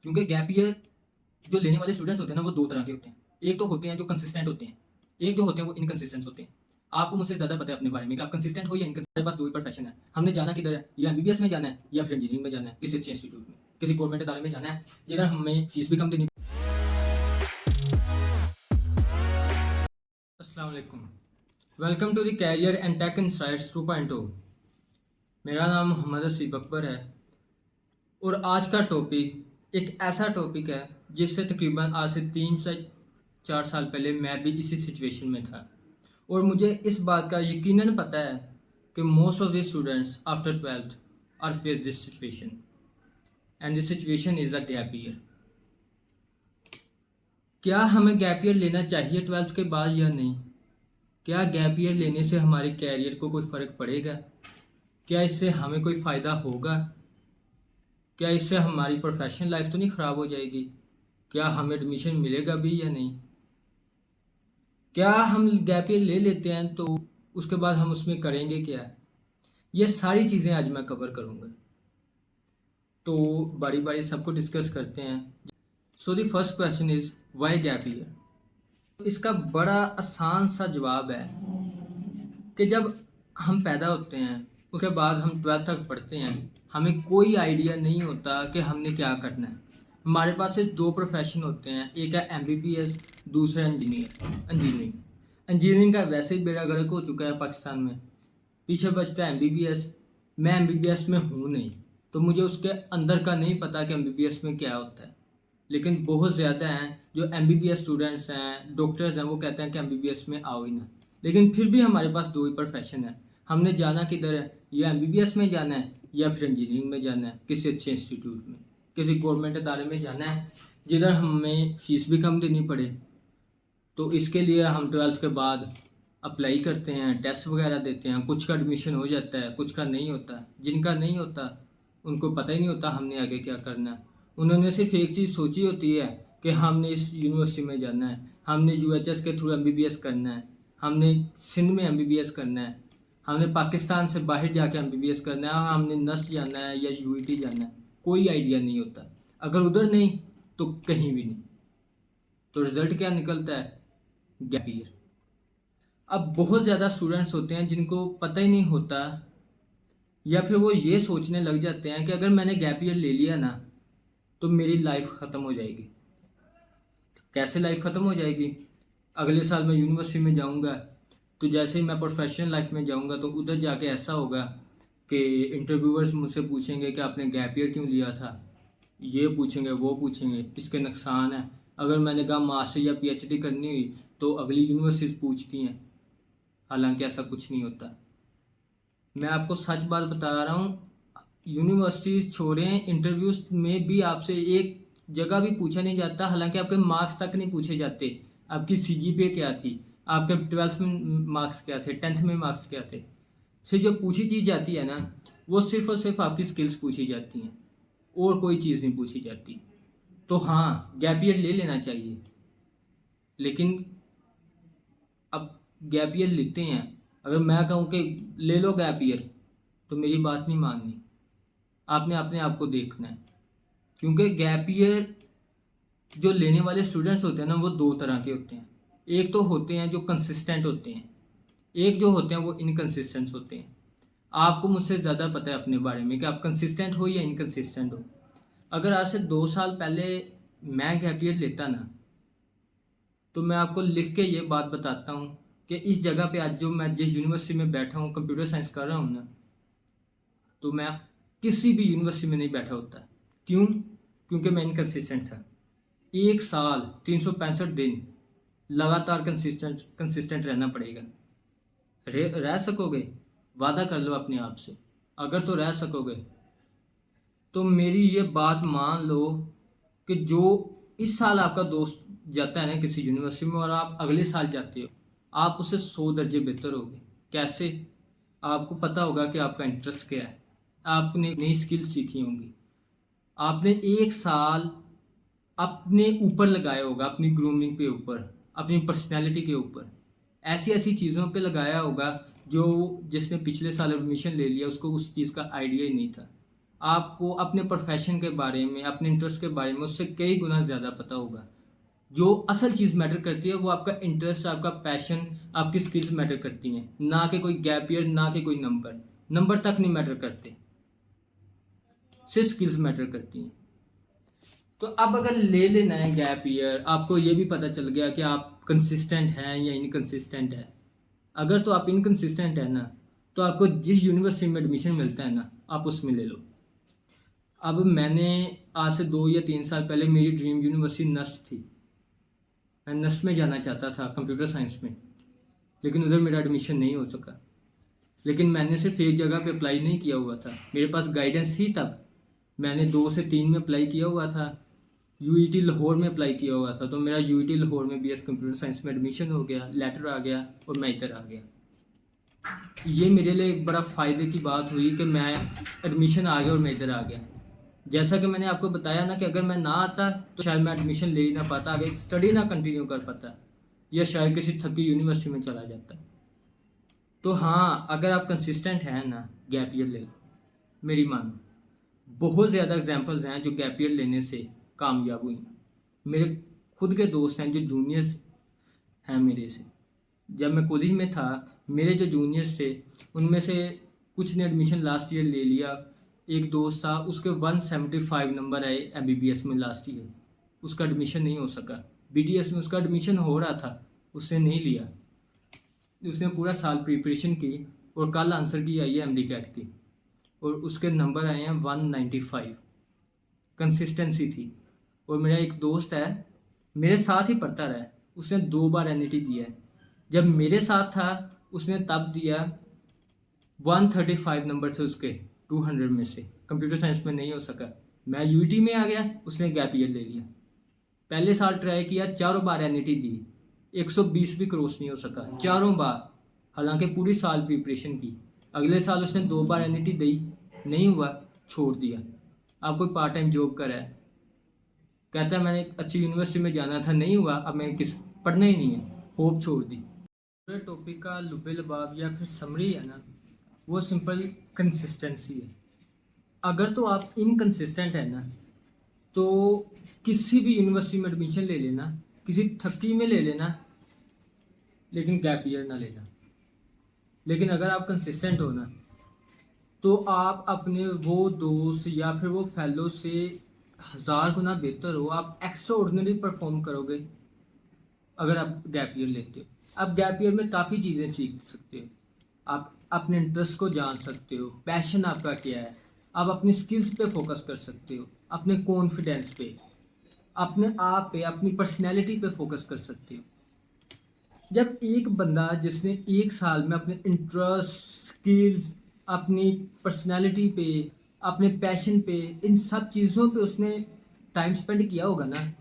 क्योंकि gap year जो लेने वाले स्टूडेंट्स होते हैं ना वो दो तरह के होते हैं। एक तो होते हैं जो कंसिस्टेंट होते हैं, एक जो होते हैं वो इनकंसिस्टेंट होते हैं। आपको मुझसे ज़्यादा पता है अपने बारे में कि आप कंसिस्टेंट हो या इनकंसिस्टेंट। हमारे पास दो ही प्रोफेशन है, हमने जाना किधर है, या एमबीबीएस में जाना है या फिर इंजीनियरिंग में जाना है, किसी अच्छे इंस्टीट्यूट में, किसी गवर्नमेंट इदारे में जाना है जिधर हमें फीस भी कम देनी। अस्सलाम वालेकुम, welcome to the career and tech insights 2.0। मेरा नाम मोहम्मद असीब अकबर है और आज का टॉपिक एक ऐसा टॉपिक है जिससे तकरीबन आज से 3 से 4 साल पहले मैं भी इसी सिचुएशन में था। और मुझे इस बात का यकीनन पता है कि most of the students after 12th are face this situation, and this situation is a gap year. क्या हमें गैप ईयर लेना चाहिए 12th के बाद या नहीं? क्या गैप ईयर लेने से हमारे कैरियर को कोई फ़र्क पड़ेगा? क्या इससे हमें कोई फ़ायदा होगा? क्या इससे हमारी प्रोफेशनल लाइफ तो नहीं ख़राब हो जाएगी? क्या हमें एडमिशन मिलेगा भी या नहीं? क्या हम गैप ईयर ले लेते हैं तो उसके बाद हम उसमें करेंगे क्या? ये सारी चीज़ें आज मैं कवर करूँगा, तो बारी बारी सबको डिस्कस करते हैं। So the first question is why gap year. इसका बड़ा आसान सा जवाब है कि जब हम पैदा होते हैं उसके बाद हम 12th तक पढ़ते हैं, हमें कोई आइडिया नहीं होता कि हमने क्या करना है। हमारे पास सिर्फ दो प्रोफेशन होते हैं, एक है एमबीबीएस, दूसरा इंजीनियरिंग। इंजीनियरिंग का वैसे ही बेड़ा गर्क हो चुका है पाकिस्तान में, पीछे बचता है एमबीबीएस। मैं एमबीबीएस में हूँ नहीं, तो मुझे उसके अंदर का नहीं पता कि एमबीबीएस में क्या होता है। लेकिन बहुत ज़्यादा हैं जो एमबीबीएस स्टूडेंट्स हैं, डॉक्टर्स हैं, वो कहते हैं कि एमबीबीएस में आओ ही ना। लेकिन फिर भी हमारे पास दो ही प्रोफेशन है, हमने जाना किधर है, या एमबीबीएस में जाना है या फिर इंजीनियरिंग में जाना है, किसी अच्छे इंस्टीट्यूट में, किसी गवर्नमेंट इदारे में जाना है जिधर हमें फ़ीस भी कम देनी पड़े। तो इसके लिए हम 12th के बाद अप्लाई करते हैं, टेस्ट वगैरह देते हैं, कुछ का एडमिशन हो जाता है, कुछ का नहीं होता। जिनका नहीं होता उनको पता ही नहीं होता हमने आगे क्या करना है। उन्होंने सिर्फ एक चीज़ सोची होती है कि हमने इस यूनिवर्सिटी में जाना है, हमने यूएचएस के थ्रू एमबीबीएस करना है, हमने सिंध में एमबीबीएस करना है, हमने पाकिस्तान से बाहर जाके एमबीबीएस करना है, हमने नस जाना है या यूईटी जाना है। कोई आइडिया नहीं होता, अगर उधर नहीं तो कहीं भी नहीं। तो रिज़ल्ट क्या निकलता है? Gap year. अब बहुत ज़्यादा स्टूडेंट्स होते हैं जिनको पता ही नहीं होता, या फिर वो ये सोचने लग जाते हैं कि अगर मैंने गैप ईयर ले लिया ना तो मेरी लाइफ ख़त्म हो जाएगी। कैसे लाइफ ख़त्म हो जाएगी? अगले साल मैं यूनिवर्सिटी में जाऊंगा, तो जैसे ही मैं प्रोफेशनल लाइफ में जाऊंगा तो उधर जाके ऐसा होगा कि इंटरव्यूअर्स मुझसे पूछेंगे कि आपने गैप ईयर क्यों लिया था, ये पूछेंगे वो पूछेंगे, इसके नुकसान है। अगर मैंने कहा मास्टर या पीएचडी करनी हुई तो अगली यूनिवर्सिटीज़ पूछती हैं, हालांकि ऐसा कुछ नहीं होता। मैं आपको सच बात बता रहा हूँ, यूनिवर्सिटीज़ छोड़ें, इंटरव्यूज में भी आपसे एक जगह भी पूछा नहीं जाता, हालांकि आपके मार्क्स तक नहीं पूछे जाते। आपकी सीजीपीए क्या थी, आपके 12th में मार्क्स क्या थे, 10th में मार्क्स क्या थे। सिर्फ जो पूछी चीज़ जाती है ना, वो सिर्फ और सिर्फ आपकी स्किल्स पूछी जाती हैं, और कोई चीज़ नहीं पूछी जाती। तो हाँ, गैप ईयर ले लेना चाहिए, लेकिन अब गैप ईयर लेते हैं, अगर मैं कहूँ कि ले लो गैप ईयर तो मेरी बात नहीं माननी, आपने अपने आप को देखना है। क्योंकि गैप ईयर जो लेने वाले स्टूडेंट्स होते हैं ना वो दो तरह के होते हैं। एक तो होते हैं जो कंसिस्टेंट होते हैं, एक जो होते हैं वो इनकंसिस्टेंट होते हैं। आपको मुझसे ज़्यादा पता है अपने बारे में कि आप कंसिस्टेंट हो या इनकंसिस्टेंट हो। अगर आज से 2 साल पहले मैं गैप ईयर लेता ना, तो मैं आपको लिख के ये बात बताता हूँ कि इस जगह पे आज जो मैं जिस यूनिवर्सिटी में बैठा हूँ, कंप्यूटर साइंस कर रहा हूँ ना, तो मैं किसी भी यूनिवर्सिटी में नहीं बैठा होता। क्यों? क्योंकि मैं इनकंसिस्टेंट था। 1 साल 365 दिन लगातार कंसिस्टेंट रहना पड़ेगा। रह सकोगे? वादा कर लो अपने आप से, अगर तो रह सकोगे तो मेरी ये बात मान लो कि जो इस साल आपका दोस्त जाता है ना किसी यूनिवर्सिटी में और आप अगले साल जाते हो, आप उससे 100 दर्जे बेहतर होगे। कैसे? आपको पता होगा कि आपका इंटरेस्ट क्या है, आपने नई स्किल सीखी होंगी, आपने 1 साल अपने ऊपर लगाया होगा, अपनी ग्रूमिंग पे ऊपर, अपनी पर्सनैलिटी के ऊपर, ऐसी ऐसी चीज़ों पे लगाया होगा जो जिसने पिछले साल एडमिशन ले लिया उसको उस चीज़ का आइडिया ही नहीं था। आपको अपने प्रोफेशन के बारे में, अपने इंटरेस्ट के बारे में उससे कई गुना ज़्यादा पता होगा। जो असल चीज़ मैटर करती है वो आपका इंटरेस्ट, आपका पैशन, आपकी स्किल्स मैटर करती हैं, ना कि कोई गैप ईयर, ना कि कोई नंबर। नंबर तक नहीं मैटर करते, सिर्फ स्किल्स मैटर करती हैं। तो अब अगर ले लेना है गैप ईयर, आपको ये भी पता चल गया कि आप कंसिस्टेंट हैं या इनकंसिस्टेंट है। अगर तो आप इनकंसिस्टेंट है ना, तो आपको जिस यूनिवर्सिटी में एडमिशन मिलता है ना, आप उसमें ले लो। अब मैंने आज से 2 या 3 साल पहले मेरी ड्रीम यूनिवर्सिटी नस्ट थी। मैं नस्ट में जाना चाहता था, कंप्यूटर साइंस में, लेकिन उधर मेरा एडमिशन नहीं हो सका। लेकिन मैंने सिर्फ एक जगह पे अप्लाई नहीं किया हुआ था, मेरे पास गाइडेंस थी तब। मैंने 2 से 3 में अप्लाई किया हुआ था, यूईटी लाहौर में अप्लाई किया हुआ था, तो मेरा यूईटी लाहौर में बीएस कंप्यूटर साइंस में एडमिशन हो गया, लेटर आ गया और मैं इधर आ गया। ये मेरे लिए एक बड़ा फ़ायदे की बात हुई कि मैं एडमिशन आ गया और मैं इधर आ गया। जैसा कि मैंने आपको बताया ना कि अगर मैं ना आता तो शायद मैं एडमिशन ले ही ना पाता, आगे स्टडी ना कंटिन्यू कर पाता, या शायद किसी थकी यूनिवर्सिटी में चला जाता। तो हाँ, अगर आप कंसिस्टेंट हैं ना, गैप ईयर ले लो, मेरी मानो। बहुत ज़्यादा एग्जांपल्स हैं जो गैप ईयर लेने से कामयाब हुई हैं। मेरे खुद के दोस्त हैं जो जूनियर्स हैं मेरे से। जब मैं कॉलेज में था, मेरे जो जूनियर्स थे उनमें से कुछ ने एडमिशन लास्ट ईयर ले लिया। एक दोस्त था, उसके 175 नंबर आए एमबीबीएस में लास्ट ईयर, उसका एडमिशन नहीं हो सका। बीडीएस में उसका एडमिशन हो रहा था, उसने नहीं लिया। उसने पूरा साल प्रिपरेशन की और कल आंसर की आई है एमडी कैट की, और उसके नंबर आए हैं 195। कंसिस्टेंसी थी। और मेरा एक दोस्त है, मेरे साथ ही पढ़ता रहा है, उसने 2 बार एनईटी दिया है। जब मेरे साथ था उसने तब दिया 135 नंबर थे उसके 200 में से, कंप्यूटर साइंस में नहीं हो सका। मैं यूईटी में आ गया, उसने गैप ईयर ले लिया। पहले साल ट्राई किया, 4 बार एनईटी दी, 120 भी क्रॉस नहीं हो सका 4 बार, हालांकि पूरी साल प्रिपरेशन की। अगले साल उसने 2 बार एनईटी दी, नहीं हुआ, छोड़ दिया। अब कोई पार्ट टाइम जॉब कर रहा है, कहता है मैंने एक अच्छी यूनिवर्सिटी में जाना था, नहीं हुआ, अब मैं पढ़ना ही नहीं है, होप छोड़ दी। पूरे टॉपिक का लुबे लबाब या फिर समरी है ना, वो सिंपल कंसिस्टेंसी है। अगर तो आप इनकंसिस्टेंट है ना, तो किसी भी यूनिवर्सिटी में एडमिशन ले लेना, किसी थकी में ले लेना, लेकिन गैप ईयर ना लेना। लेकिन अगर आप कंसिस्टेंट हो ना, तो आप अपने वो दोस्त या फिर वो फेलो से 1000 गुना बेहतर हो, आप एक्स्ट्रा ऑर्डिनरी परफॉर्म करोगे अगर आप गैप ईयर लेते हो। आप गैप ईयर में काफ़ी चीज़ें सीख सकते हो, आप अपने इंटरेस्ट को जान सकते हो, पैशन आपका क्या है, आप अपनी स्किल्स पे फोकस कर सकते हो, अपने कॉन्फिडेंस पे, अपने आप पे, अपनी पर्सनैलिटी पे फोकस कर सकते हो। जब एक बंदा जिसने 1 साल में अपने इंटरेस्ट, स्किल्स, अपनी पर्सनैलिटी पे, अपने पैशन पे, इन सब चीज़ों पे उसने टाइम स्पेंड किया होगा ना,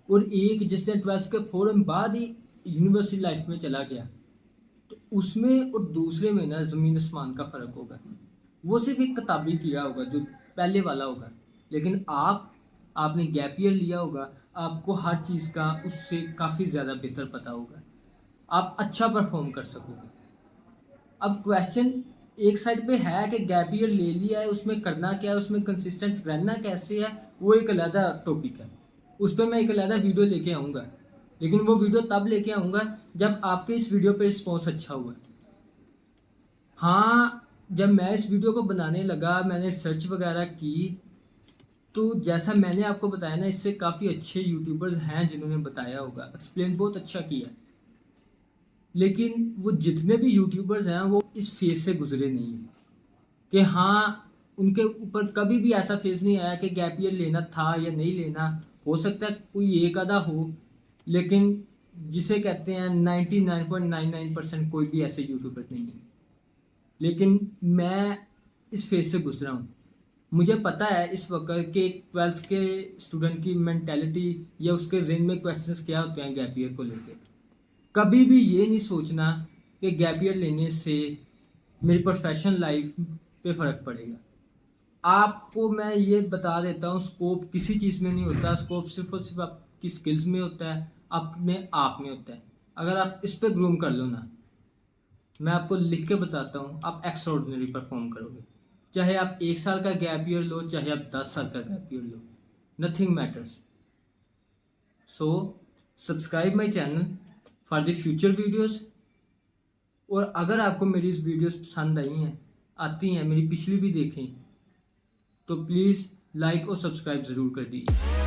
और एक जिसने 12th के फ़ौरन बाद ही यूनिवर्सिटी लाइफ में चला गया, तो उसमें और दूसरे में ना ज़मीन आसमान का फ़र्क होगा। वो सिर्फ एक किताबी कीड़ा होगा जो पहले वाला होगा, लेकिन आपने गैप ईयर लिया होगा, आपको हर चीज़ का उससे काफ़ी ज़्यादा बेहतर पता होगा, आप अच्छा परफॉर्म कर सकोगे। अब क्वेश्चन एक साइड पे है कि गैप ईयर ले लिया है, उसमें करना क्या है, उसमें कंसिस्टेंट रहना कैसे है, वो एक अलग टॉपिक है, उस पर मैं एक अलग वीडियो लेके आऊँगा। लेकिन वो वीडियो तब लेके आऊँगा जब आपके इस वीडियो पे रिस्पॉन्स अच्छा हुआ। हाँ, जब मैं इस वीडियो को बनाने लगा, मैंने रिसर्च वगैरह की, तो जैसा मैंने आपको बताया ना, इससे काफ़ी अच्छे यूट्यूबर्स हैं जिन्होंने बताया होगा, एक्सप्लेन बहुत अच्छा किया। लेकिन वो जितने भी यूट्यूबर्स हैं वो इस फेज से गुजरे नहीं हैं कि हाँ, उनके ऊपर कभी भी ऐसा फेज नहीं आया कि गैप ईयर लेना था या नहीं लेना। हो सकता है कोई एक आधा हो, लेकिन जिसे कहते हैं 99.99% कोई भी ऐसे यूट्यूबर नहीं है। लेकिन मैं इस फेज से गुजरा हूँ, मुझे पता है इस वक्त के 12th के स्टूडेंट की मेंटेलिटी या उसके जहन में क्वेश्चंस क्या होते हैं गैप ईयर को लेकर। कभी भी ये नहीं सोचना कि गैप ईयर लेने से मेरी प्रोफेशनल लाइफ पे फ़र्क पड़ेगा। आपको मैं ये बता देता हूँ, स्कोप किसी चीज़ में नहीं होता, स्कोप सिर्फ और सिर्फ आपकी स्किल्स में होता है, अपने आप में होता है। अगर आप इस पे ग्रूम कर लो ना, मैं आपको लिख के बताता हूँ, आप एक्स्ट्राऑर्डिनरी परफॉर्म करोगे। चाहे आप 1 साल का गैप ईयर लो, चाहे आप 10 साल का gap year low, nothing matters. So subscribe my channel for the future videos. और अगर आपको मेरी इस वीडियोस पसंद आती हैं, मेरी पिछली भी देखें, तो प्लीज़ लाइक और सब्सक्राइब ज़रूर कर दीजिए।